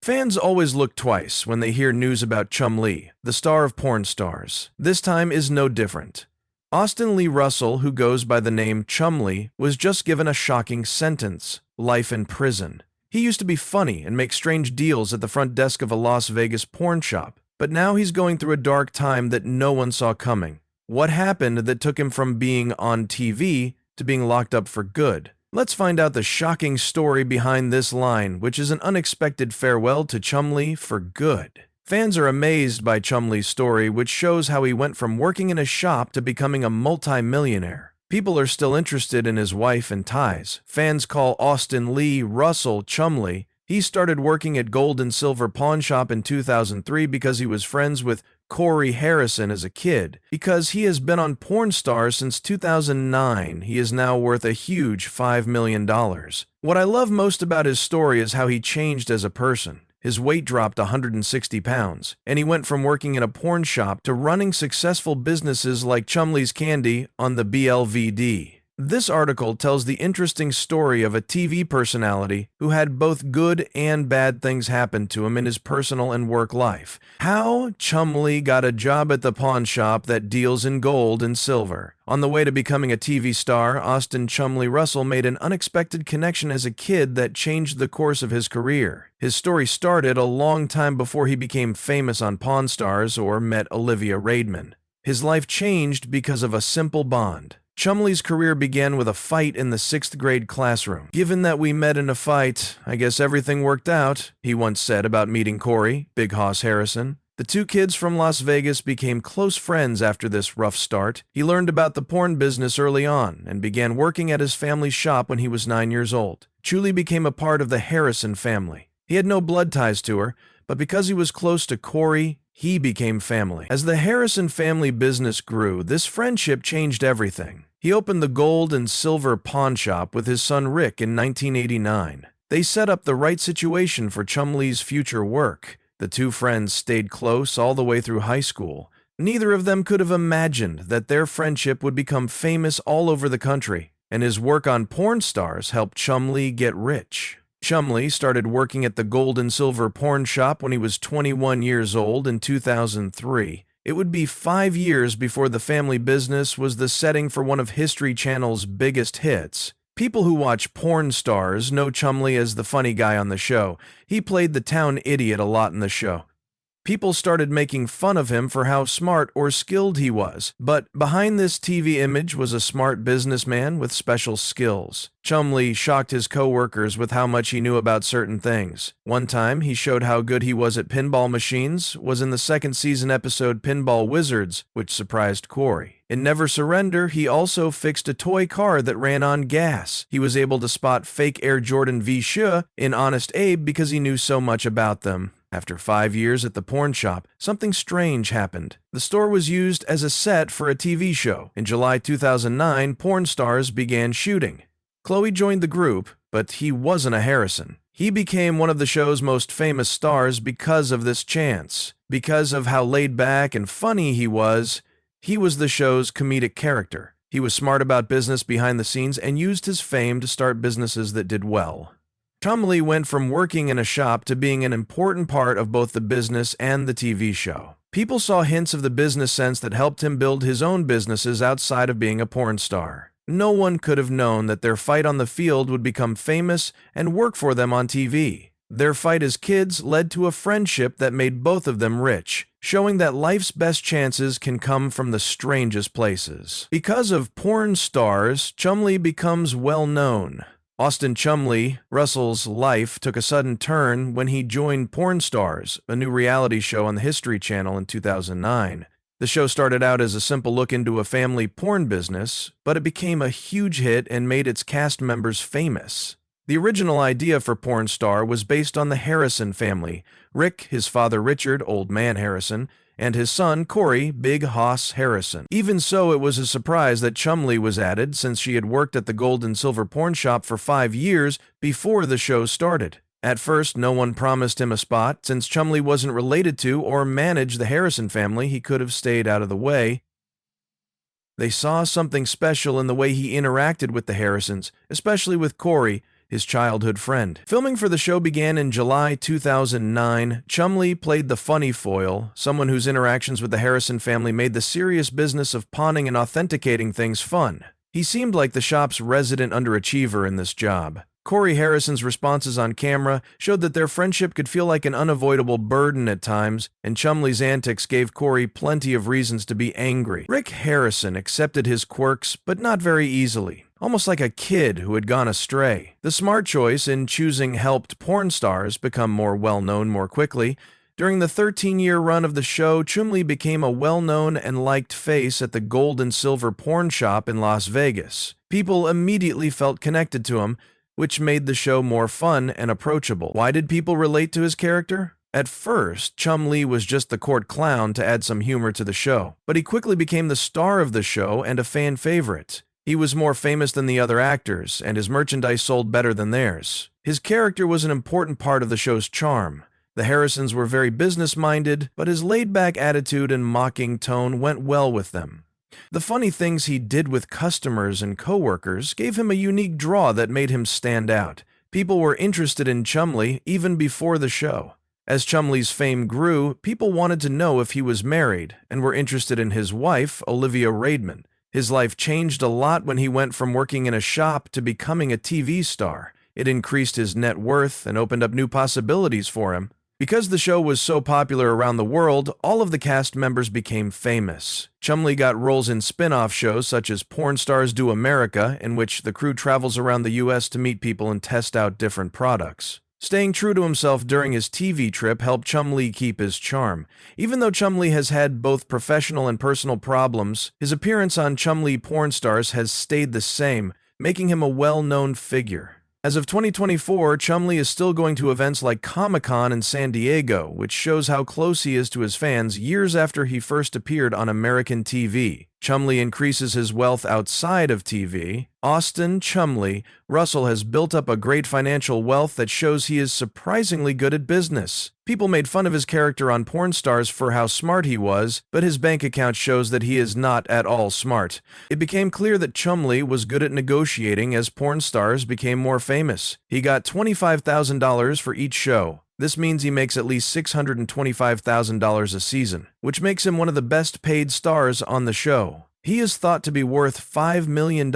Fans always look twice when they hear news about Chumlee, the star of Porn Stars. This time is no different. Austin Lee Russell, who goes by the name Chumlee, was just given a shocking sentence: life in prison. He used to be funny and make strange deals at the front desk of a Las Vegas porn shop, but now he's going through a dark time that no one saw coming. What happened that took him from being on TV to being locked up for good? Let's find out the shocking story behind this line, which is an unexpected farewell to Chumlee for good. Fans are amazed by Chumlee's story, which shows how he went from working in a shop to becoming a multi-millionaire. People are still interested in his wife and ties. Fans call Austin Lee Russell Chumlee. He started working at Gold and Silver Pawn Shop in 2003 because he was friends with Corey Harrison as a kid. Because he has been on Porn Stars since 2009, he is now worth a huge $5 million. What I love most about his story is how he changed as a person. His weight dropped 160 pounds, and he went from working in a porn shop to running successful businesses like Chumlee's Candy on the BLVD. This article tells the interesting story of a TV personality who had both good and bad things happen to him in his personal and work life. How Chumlee got a job at the pawn shop that deals in gold and silver. On the way to becoming a TV star, Austin Chumlee Russell made an unexpected connection as a kid that changed the course of his career. His story started a long time before he became famous on Pawn Stars or met Olivia Rademan. His life changed because of a simple bond. Chumlee's career began with a fight in the 6th grade classroom. "Given that we met in a fight, I guess everything worked out," he once said about meeting Corey, Big Hoss Harrison. The two kids from Las Vegas became close friends after this rough start. He learned about the porn business early on and began working at his family's shop when he was 9 years old. Chumlee became a part of the Harrison family. He had no blood ties to her, but because he was close to Corey, he became family. As the Harrison family business grew, this friendship changed everything. He opened the Gold and Silver Pawn Shop with his son Rick in 1989. They set up the right situation for Chumlee's future work. The two friends stayed close all the way through high school. Neither of them could have imagined that their friendship would become famous all over the country, and his work on Porn Stars helped Chumlee get rich. Chumlee started working at the Gold and Silver Pawn Shop when he was 21 years old in 2003. It would be 5 years before the family business was the setting for one of History Channel's biggest hits. People who watch Porn Stars know Chumlee as the funny guy on the show. He played the town idiot a lot in the show. People started making fun of him for how smart or skilled he was, but behind this TV image was a smart businessman with special skills. Chumlee shocked his co-workers with how much he knew about certain things. One time, he showed how good he was at pinball machines, was in the second season episode Pinball Wizards, which surprised Corey. In Never Surrender, he also fixed a toy car that ran on gas. He was able to spot fake Air Jordan V shoe in Honest Abe because he knew so much about them. After 5 years at the porn shop, something strange happened. The store was used as a set for a TV show. In July 2009, Porn Stars began shooting. Chloe joined the group, but he wasn't a Harrison. He became one of the show's most famous stars because of this chance. Because of how laid back and funny he was the show's comedic character. He was smart about business behind the scenes and used his fame to start businesses that did well. Chumlee went from working in a shop to being an important part of both the business and the TV show. People saw hints of the business sense that helped him build his own businesses outside of being a porn star. No one could have known that their fight on the field would become famous and work for them on TV. Their fight as kids led to a friendship that made both of them rich, showing that life's best chances can come from the strangest places. Because of Porn Stars, Chumlee becomes well known. Austin Chumlee Russell's life took a sudden turn when he joined Porn Stars, a new reality show on the History Channel in 2009. The show started out as a simple look into a family porn business, but it became a huge hit and made its cast members famous. The original idea for Porn Star was based on the Harrison family: Rick, his father Richard, Old Man Harrison, and his son Corey, Big Hoss Harrison. Even so, it was a surprise that Chumlee was added, since she had worked at the Gold and Silver Pawn Shop for 5 years before the show started. At first, no one promised him a spot. Since Chumlee wasn't related to or managed the Harrison family, he could have stayed out of the way. They saw something special in the way he interacted with the Harrisons, especially with Corey. his childhood friend. Filming for the show began in July 2009. Chumlee played the funny foil, someone whose interactions with the Harrison family made the serious business of pawning and authenticating things fun. He seemed like the shop's resident underachiever in this job. Corey Harrison's responses on camera showed that their friendship could feel like an unavoidable burden at times, and Chumlee's antics gave Corey plenty of reasons to be angry. Rick Harrison accepted his quirks, but not very easily, almost like a kid who had gone astray. The smart choice in choosing helped porn stars become more well-known more quickly. During the 13-year run of the show, Chumlee became a well-known and liked face at the Gold and Silver Porn Shop in Las Vegas. People immediately felt connected to him, which made the show more fun and approachable. Why did people relate to his character? At first, Chumlee was just the court clown to add some humor to the show, but he quickly became the star of the show and a fan favorite. He was more famous than the other actors, and his merchandise sold better than theirs. His character was an important part of the show's charm. The Harrisons were very business-minded, but his laid-back attitude and mocking tone went well with them. The funny things he did with customers and coworkers gave him a unique draw that made him stand out. People were interested in Chumlee even before the show. As Chumlee's fame grew, people wanted to know if he was married and were interested in his wife, Olivia Raidman. His life changed a lot when he went from working in a shop to becoming a TV star. It increased his net worth and opened up new possibilities for him. Because the show was so popular around the world, all of the cast members became famous. Chumlee got roles in spin-off shows such as Porn Stars Do America, in which the crew travels around the US to meet people and test out different products. Staying true to himself during his TV trip helped Chumlee keep his charm. Even though Chumlee has had both professional and personal problems, his appearance on Chumlee Porn Stars has stayed the same, making him a well-known figure. As of 2024, Chumlee is still going to events like Comic-Con in San Diego, which shows how close he is to his fans years after he first appeared on American TV. Chumlee increases his wealth outside of TV. Austin Chumlee Russell has built up a great financial wealth that shows he is surprisingly good at business. People made fun of his character on Porn Stars for how smart he was, but his bank account shows that he is not at all smart. It became clear that Chumlee was good at negotiating as porn stars became more famous. He got $25,000 for each show. This means he makes at least $625,000 a season, which makes him one of the best paid stars on the show. He is thought to be worth $5 million,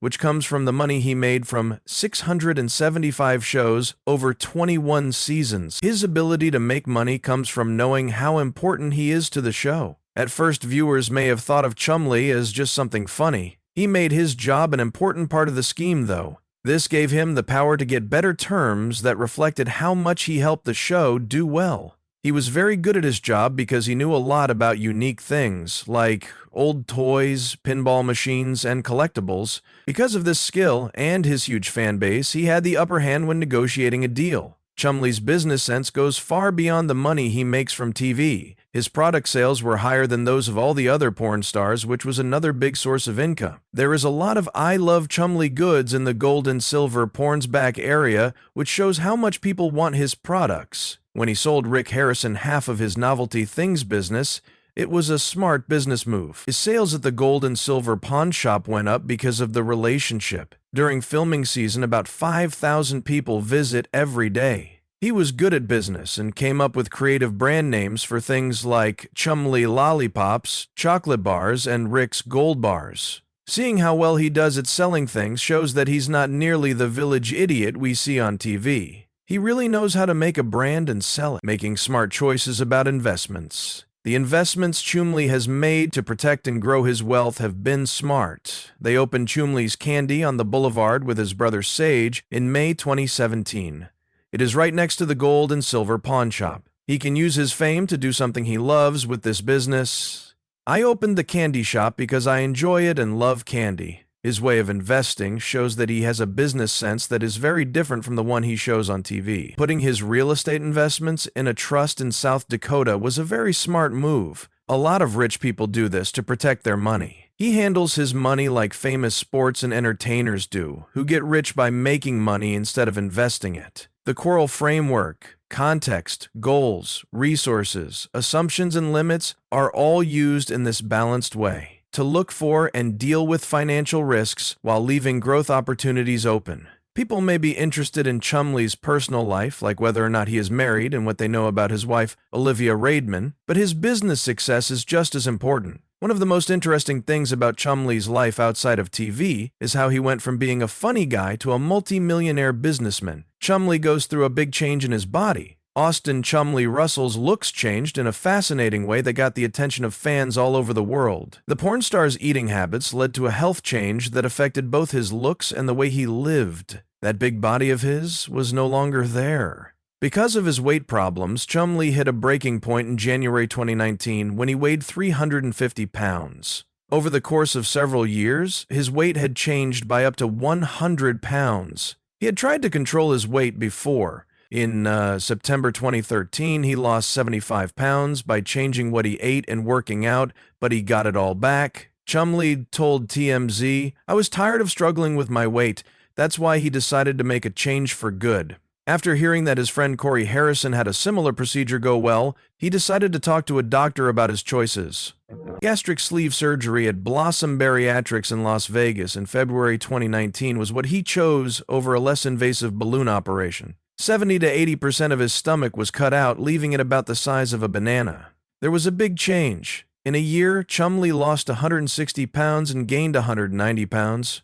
which comes from the money he made from 675 shows over 21 seasons. His ability to make money comes from knowing how important he is to the show. At first, viewers may have thought of Chumlee as just something funny. He made his job an important part of the scheme, though. This gave him the power to get better terms that reflected how much he helped the show do well. He was very good at his job because he knew a lot about unique things, like old toys, pinball machines, and collectibles. Because of this skill and his huge fan base, he had the upper hand when negotiating a deal. Chumlee's business sense goes far beyond the money he makes from TV. His product sales were higher than those of all the other porn stars, which was another big source of income. There is a lot of I Love Chumlee goods in the Gold and Silver Porn's back area, which shows how much people want his products. When he sold Rick Harrison half of his novelty things business, it was a smart business move. His sales at the Gold and Silver Pawn Shop went up because of the relationship. During filming season, about 5,000 people visit every day. He was good at business and came up with creative brand names for things like Chumlee Lollipops, chocolate bars, and Rick's Gold Bars. Seeing how well he does at selling things shows that he's not nearly the village idiot we see on TV. He really knows how to make a brand and sell it, making smart choices about investments. The investments Chumlee has made to protect and grow his wealth have been smart. They opened Chumlee's Candy on the Boulevard with his brother Sage in May 2017. It is right next to the Gold and Silver Pawn Shop. He can use his fame to do something he loves with this business. I opened the candy shop because I enjoy it and love candy. His way of investing shows that he has a business sense that is very different from the one he shows on TV. Putting his real estate investments in a trust in South Dakota was a very smart move. A lot of rich people do this to protect their money. He handles his money like famous sports and entertainers do, who get rich by making money instead of investing it. The Coral framework, context, goals, resources, assumptions, and limits are all used in this balanced way to look for and deal with financial risks while leaving growth opportunities open. People may be interested in Chumlee's personal life, like whether or not he is married and what they know about his wife, Olivia Raidman, but his business success is just as important. One of the most interesting things about Chumlee's life outside of TV is how he went from being a funny guy to a multi-millionaire businessman. Chumlee goes through a big change in his body. Austin Chumlee Russell's looks changed in a fascinating way that got the attention of fans all over the world. The porn star's eating habits led to a health change that affected both his looks and the way he lived. That big body of his was no longer there. Because of his weight problems, Chumlee hit a breaking point in January 2019 when he weighed 350 pounds. Over the course of several years, his weight had changed by up to 100 pounds. He had tried to control his weight before. In September 2013, he lost 75 pounds by changing what he ate and working out, but he got it all back. Chumlee told TMZ, "I was tired of struggling with my weight. That's why he decided to make a change for good." After hearing that his friend Corey Harrison had a similar procedure go well, he decided to talk to a doctor about his choices. Gastric sleeve surgery at Blossom Bariatrics in Las Vegas in February 2019 was what he chose over a less invasive balloon operation. 70 to 80% of his stomach was cut out, leaving it about the size of a banana. There was a big change. In a year, Chumlee lost 160 pounds and gained 190 pounds.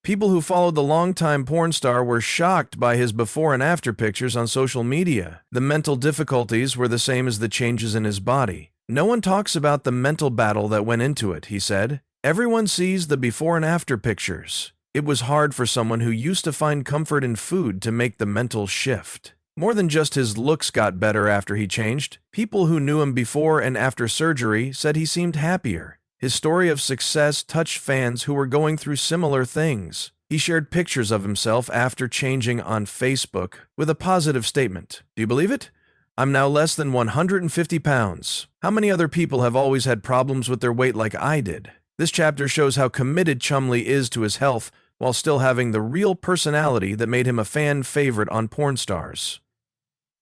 People who followed the longtime porn star were shocked by his before and after pictures on social media. The mental difficulties were the same as the changes in his body. "No one talks about the mental battle that went into it," he said. "Everyone sees the before and after pictures. It was hard for someone who used to find comfort in food to make the mental shift." More than just his looks got better after he changed. People who knew him before and after surgery said he seemed happier. His story of success touched fans who were going through similar things. He shared pictures of himself after changing on Facebook with a positive statement. "Do you believe it? I'm now less than 150 pounds. How many other people have always had problems with their weight like I did?" This chapter shows how committed Chumlee is to his health while still having the real personality that made him a fan favorite on porn stars.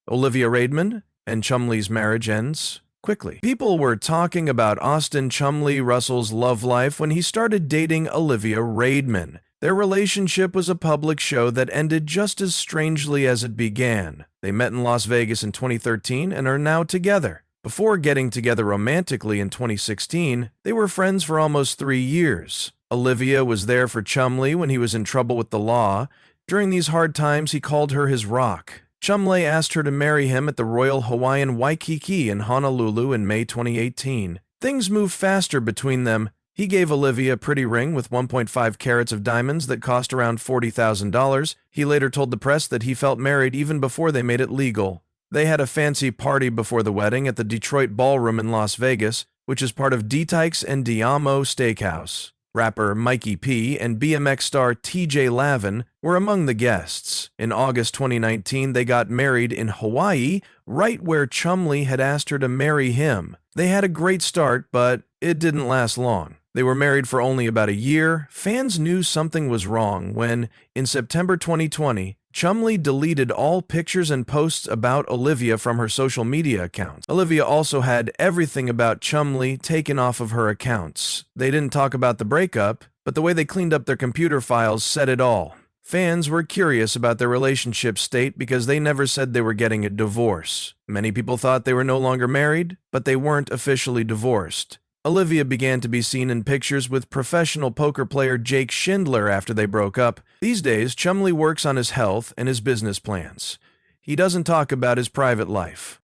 Olivia Raidman and Chumlee's marriage ends quickly. People were talking about Austin Chumlee Russell's love life when he started dating Olivia Raidman. Their relationship was a public show that ended just as strangely as it began. They met in Las Vegas in 2013 and are now together. Before getting together romantically in 2016, they were friends for almost 3 years. Olivia was there for Chumlee when he was in trouble with the law. During these hard times, he called her his rock. Chumlee asked her to marry him at the Royal Hawaiian Waikiki in Honolulu in May 2018. Things moved faster between them. He gave Olivia a pretty ring with 1.5 carats of diamonds that cost around $40,000. He later told the press that he felt married even before they made it legal. They had a fancy party before the wedding at the Detroit Ballroom in Las Vegas, which is part of Dietikes and Diamo Steakhouse. Rapper Mikey P and BMX star TJ Lavin were among the guests. In August 2019, they got married in Hawaii, right where Chumlee had asked her to marry him. They had a great start, but it didn't last long. They were married for only about a year. Fans knew something was wrong when, in September 2020, Chumlee deleted all pictures and posts about Olivia from her social media accounts. Olivia also had everything about Chumlee taken off of her accounts. They didn't talk about the breakup, but the way they cleaned up their computer files said it all. Fans were curious about their relationship state because they never said they were getting a divorce. Many people thought they were no longer married, but they weren't officially divorced. Olivia began to be seen in pictures with professional poker player Jake Schindler after they broke up. These days, Chumlee works on his health and his business plans. He doesn't talk about his private life.